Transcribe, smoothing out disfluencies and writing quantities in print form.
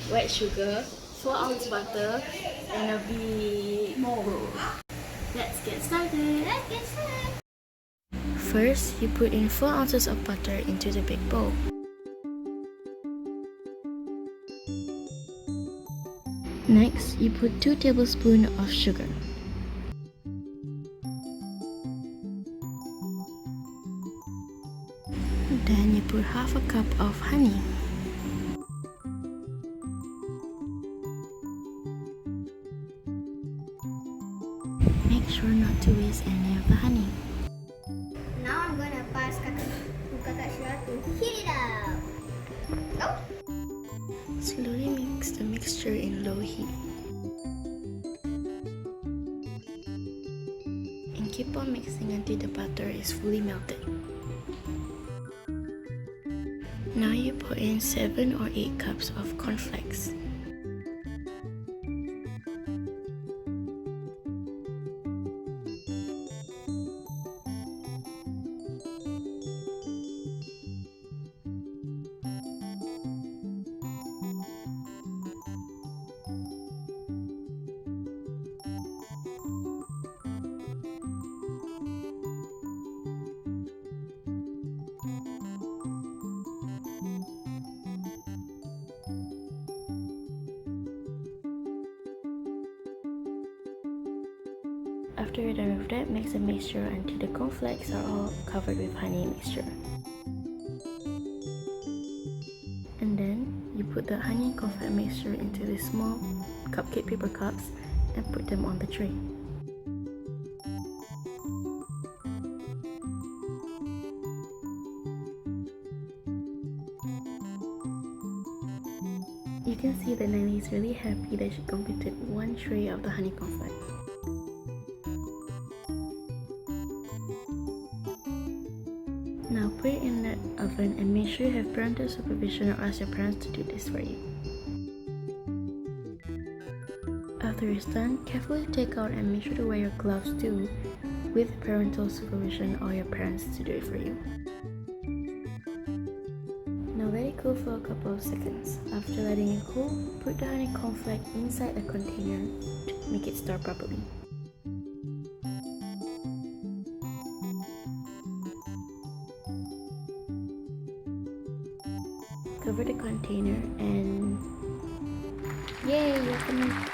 white sugar, 4 ounce butter, and a big bowl. Let's get started. First, you put in 4 ounces of butter into the big bowl. Next, you put 2 tablespoons of sugar. Then you put half a cup of honey. Make sure not to waste any of the honey. Now I'm gonna pass Kakak Syura to heat it up. Go! Slowly mix the mixture in low heat. And keep on mixing until the butter is fully melted. Now you put in 7 or 8 cups of cornflakes. After you're done with that, mix the mixture until the cornflakes are all covered with honey mixture. And then you put the honey and cornflake mixture into the small cupcake paper cups and put them on the tray. You can see that Nelly is really happy that she completed 1 tray of the honey cornflake. Now put it in the oven and make sure you have parental supervision or ask your parents to do this for you. After it's done, carefully take out and make sure to wear your gloves too, with parental supervision or your parents to do it for you. Now let it cool for a couple of seconds. After letting it cool, put the honey cornflake inside a container to make it store properly. Cover the container and yay, you're finished.